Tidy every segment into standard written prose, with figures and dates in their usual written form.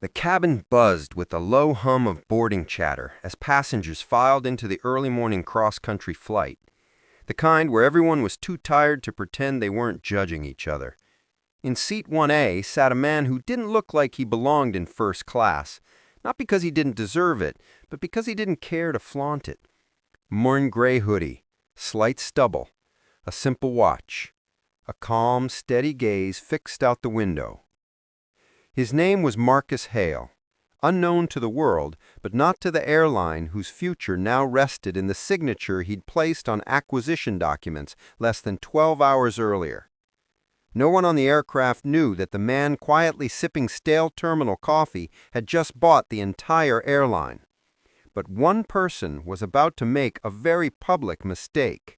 The cabin buzzed with a low hum of boarding chatter as passengers filed into the early morning cross-country flight, the kind where everyone was too tired to pretend they weren't judging each other. In seat 1A sat a man who didn't look like he belonged in first class, not because he didn't deserve it, but because he didn't care to flaunt it. Morn gray hoodie, slight stubble, a simple watch, a calm, steady gaze fixed out the window. His name was Marcus Hale, unknown to the world, but not to the airline whose future now rested in the signature he'd placed on acquisition documents less than 12 hours earlier. No one on the aircraft knew that the man quietly sipping stale terminal coffee had just bought the entire airline. But one person was about to make a very public mistake.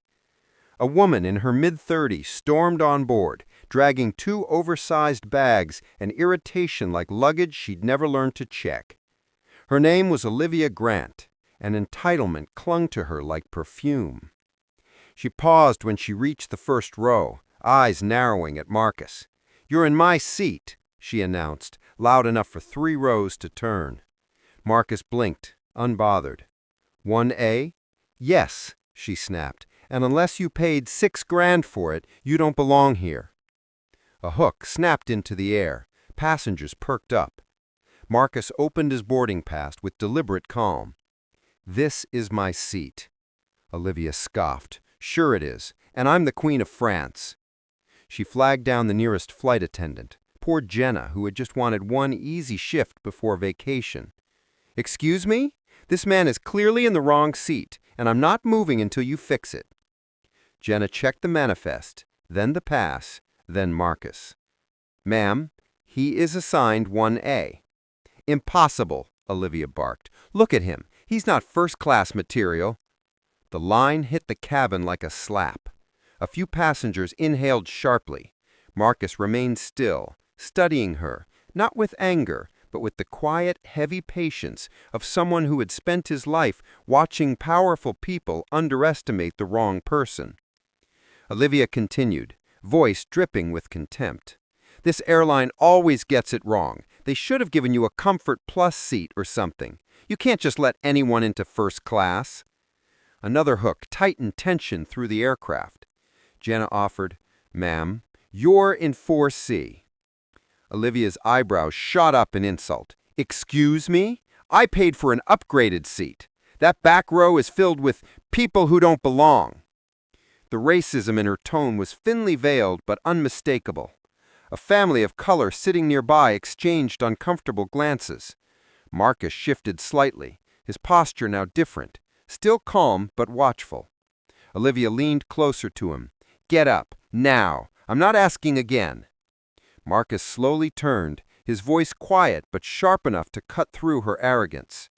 A woman in her mid-30s stormed on board, dragging 2 oversized bags and irritation like luggage she'd never learned to check. Her name was Olivia Grant, and entitlement clung to her like perfume. She paused when she reached the first row, eyes narrowing at Marcus. "You're in my seat," she announced, loud enough for 3 rows to turn. Marcus blinked, unbothered. "1A? Yes," she snapped, "and unless you paid $6,000 for it, you don't belong here." A hook snapped into the air. Passengers perked up. Marcus opened his boarding pass with deliberate calm. "This is my seat." Olivia scoffed. "Sure it is, and I'm the Queen of France." She flagged down the nearest flight attendant, poor Jenna, who had just wanted one easy shift before vacation. "Excuse me? This man is clearly in the wrong seat, and I'm not moving until you fix it." Jenna checked the manifest, then the pass, then Marcus. "Ma'am, he is assigned 1A. "Impossible," Olivia barked. "Look at him. He's not first-class material." The line hit the cabin like a slap. A few passengers inhaled sharply. Marcus remained still, studying her, not with anger, but with the quiet, heavy patience of someone who had spent his life watching powerful people underestimate the wrong person. Olivia continued, voice dripping with contempt. "This airline always gets it wrong. They should have given you a Comfort Plus seat or something. You can't just let anyone into first class." Another hook tightened tension through the aircraft. Jenna offered, "Ma'am, you're in 4C." Olivia's eyebrows shot up in insult. "Excuse me? I paid for an upgraded seat. That back row is filled with people who don't belong." The racism in her tone was thinly veiled but unmistakable. A family of color sitting nearby exchanged uncomfortable glances. Marcus shifted slightly, his posture now different, still calm but watchful. Olivia leaned closer to him. "Get up, now. I'm not asking again." Marcus slowly turned, his voice quiet but sharp enough to cut through her arrogance.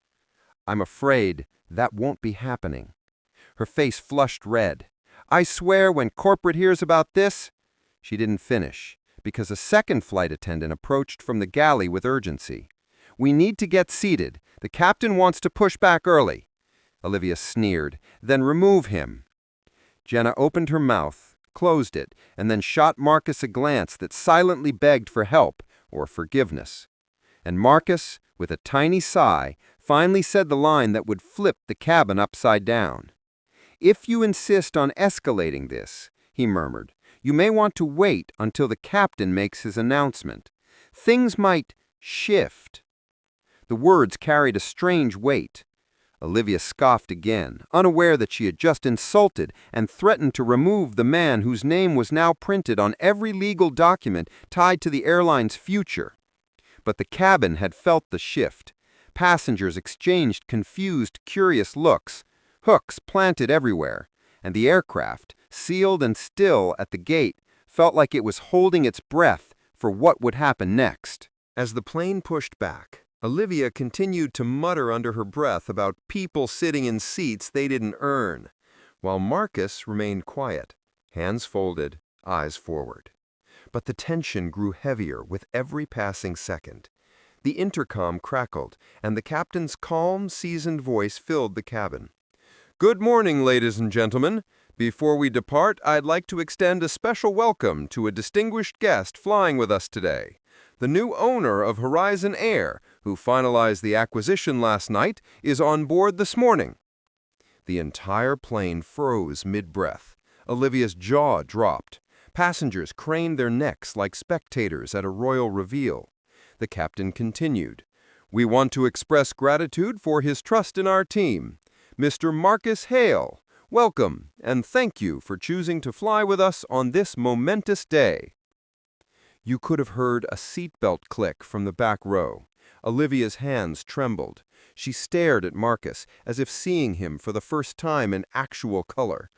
"I'm afraid that won't be happening." Her face flushed red. "I swear when corporate hears about this—" She didn't finish, because a second flight attendant approached from the galley with urgency. "We need to get seated. The captain wants to push back early." Olivia sneered. "Then remove him." Jenna opened her mouth, closed it, and then shot Marcus a glance that silently begged for help or forgiveness. And Marcus, with a tiny sigh, finally said the line that would flip the cabin upside down. "If you insist on escalating this," he murmured, "you may want to wait until the captain makes his announcement. Things might shift." The words carried a strange weight. Olivia scoffed again, unaware that she had just insulted and threatened to remove the man whose name was now printed on every legal document tied to the airline's future. But the cabin had felt the shift. Passengers exchanged confused, curious looks, hooks planted everywhere, and the aircraft, sealed and still at the gate, felt like it was holding its breath for what would happen next. As the plane pushed back, Olivia continued to mutter under her breath about people sitting in seats they didn't earn, while Marcus remained quiet, hands folded, eyes forward. But the tension grew heavier with every passing second. The intercom crackled, and the captain's calm, seasoned voice filled the cabin. "Good morning, ladies and gentlemen. Before we depart, I'd like to extend a special welcome to a distinguished guest flying with us today, the new owner of Horizon Air, who finalized the acquisition last night, is on board this morning." The entire plane froze mid-breath. Olivia's jaw dropped. Passengers craned their necks like spectators at a royal reveal. The captain continued, "We want to express gratitude for his trust in our team. Mr. Marcus Hale, welcome and thank you for choosing to fly with us on this momentous day." You could have heard a seatbelt click from the back row. Olivia's hands trembled. She stared at Marcus as if seeing him for the first time in actual color.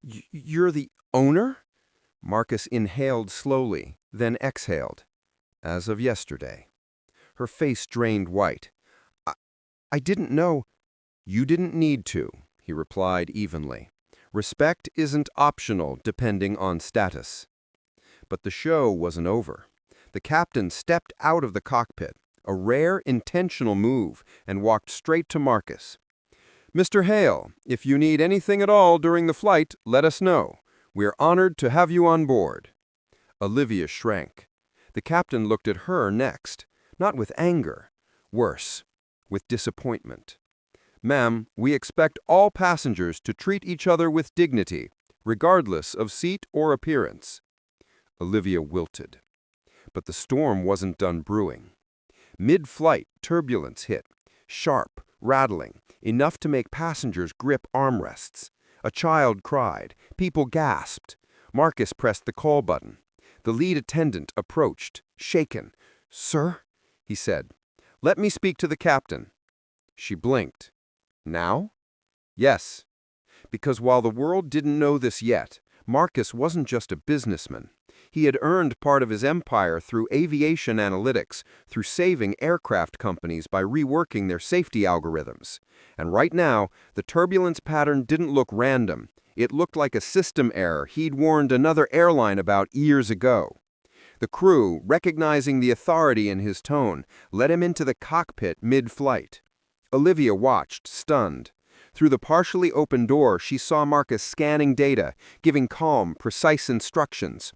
"You're the owner?" Marcus inhaled slowly, then exhaled. "As of yesterday." Her face drained white. I didn't know." "You didn't need to," he replied evenly. "Respect isn't optional depending on status." But the show wasn't over. The captain stepped out of the cockpit, a rare intentional move, and walked straight to Marcus. "Mr. Hale, if you need anything at all during the flight, let us know. We're honored to have you on board." Olivia shrank. The captain looked at her next, not with anger, worse, with disappointment. "Ma'am, we expect all passengers to treat each other with dignity, regardless of seat or appearance." Olivia wilted. But the storm wasn't done brewing. Mid-flight, turbulence hit, sharp, rattling, enough to make passengers grip armrests. A child cried. People gasped. Marcus pressed the call button. The lead attendant approached, shaken. "Sir?" he said. "Let me speak to the captain." She blinked. "Now?" "Yes." Because while the world didn't know this yet, Marcus wasn't just a businessman. He had earned part of his empire through aviation analytics, through saving aircraft companies by reworking their safety algorithms. And right now, the turbulence pattern didn't look random. It looked like a system error he'd warned another airline about years ago. The crew, recognizing the authority in his tone, let him into the cockpit mid-flight. Olivia watched, stunned. Through the partially open door, she saw Marcus scanning data, giving calm, precise instructions.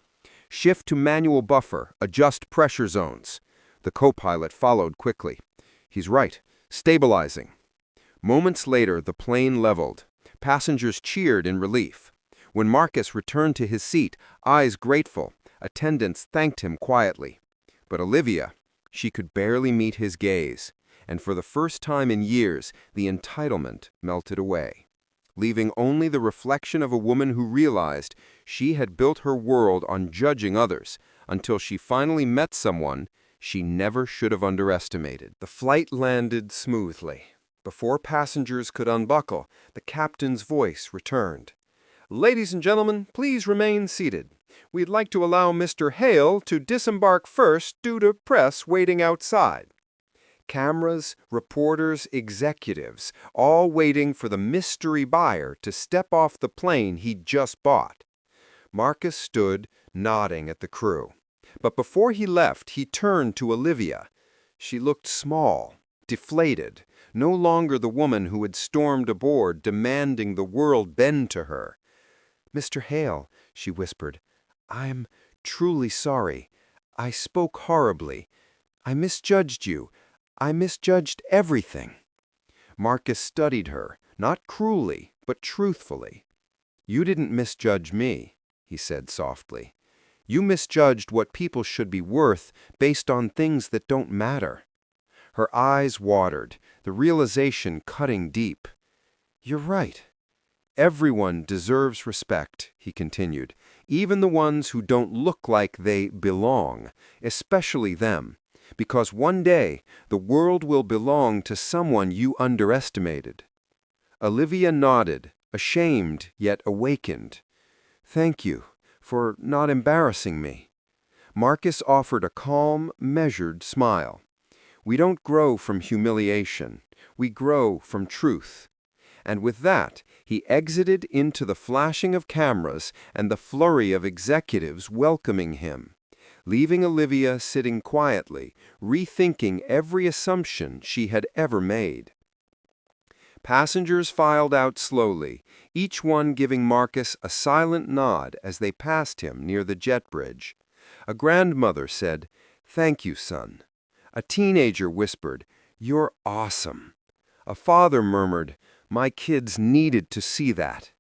"Shift to manual buffer, adjust pressure zones." The co-pilot followed quickly. "He's right. Stabilizing." Moments later, the plane leveled. Passengers cheered in relief. When Marcus returned to his seat, eyes grateful, attendants thanked him quietly. But Olivia, she could barely meet his gaze. And for the first time in years, the entitlement melted away, leaving only the reflection of a woman who realized she had built her world on judging others until she finally met someone she never should have underestimated. The flight landed smoothly. Before passengers could unbuckle, the captain's voice returned. "Ladies and gentlemen, please remain seated. We'd like to allow Mr. Hale to disembark first due to press waiting outside." Cameras, reporters, executives, all waiting for the mystery buyer to step off the plane he'd just bought. Marcus stood, nodding at the crew. But before he left, he turned to Olivia. She looked small, deflated, no longer the woman who had stormed aboard demanding the world bend to her. "Mr. Hale," she whispered, "I'm truly sorry. I spoke horribly. I misjudged you. I misjudged everything." Marcus studied her, not cruelly, but truthfully. "You didn't misjudge me," he said softly. "You misjudged what people should be worth based on things that don't matter." Her eyes watered, the realization cutting deep. "You're right. Everyone deserves respect," he continued, "even the ones who don't look like they belong, especially them. Because one day, the world will belong to someone you underestimated." Olivia nodded, ashamed yet awakened. "Thank you for not embarrassing me." Marcus offered a calm, measured smile. "We don't grow from humiliation. We grow from truth." And with that, he exited into the flashing of cameras and the flurry of executives welcoming him, leaving Olivia sitting quietly, rethinking every assumption she had ever made. Passengers filed out slowly, each one giving Marcus a silent nod as they passed him near the jet bridge. A grandmother said, "Thank you, son." A teenager whispered, "You're awesome." A father murmured, "My kids needed to see that."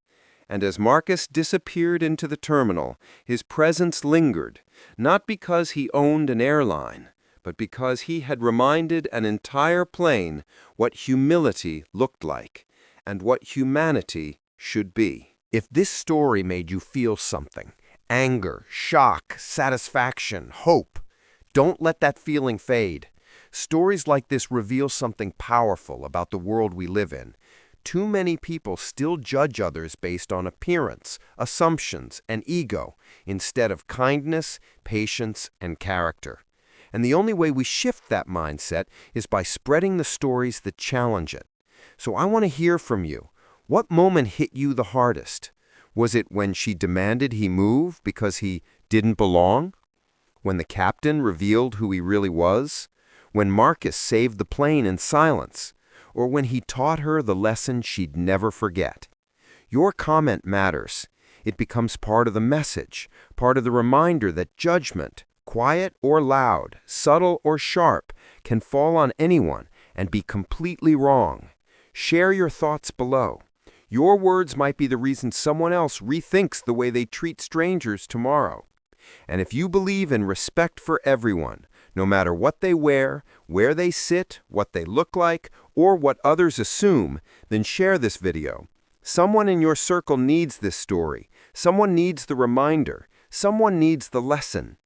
And as Marcus disappeared into the terminal, his presence lingered, not because he owned an airline, but because he had reminded an entire plane what humility looked like and what humanity should be. If this story made you feel something, anger, shock, satisfaction, hope, don't let that feeling fade. Stories like this reveal something powerful about the world we live in. Too many people still judge others based on appearance, assumptions, and ego, instead of kindness, patience, and character. And the only way we shift that mindset is by spreading the stories that challenge it. So I want to hear from you. What moment hit you the hardest? Was it when she demanded he move because he didn't belong? When the captain revealed who he really was? When Marcus saved the plane in silence? Or when he taught her the lesson she'd never forget? Your comment matters. It becomes part of the message, part of the reminder that judgment, quiet or loud, subtle or sharp, can fall on anyone and be completely wrong. Share your thoughts below. Your words might be the reason someone else rethinks the way they treat strangers tomorrow. And if you believe in respect for everyone, no matter what they wear, where they sit, what they look like, or what others assume, then share this video. Someone in your circle needs this story. Someone needs the reminder. Someone needs the lesson.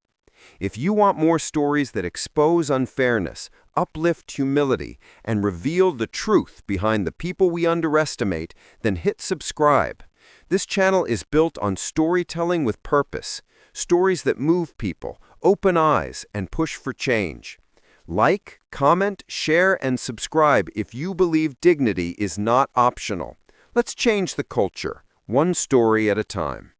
If you want more stories that expose unfairness, uplift humility, and reveal the truth behind the people we underestimate, then hit subscribe. This channel is built on storytelling with purpose, stories that move people, open eyes, and push for change. Like, comment, share, and subscribe if you believe dignity is not optional. Let's change the culture, one story at a time.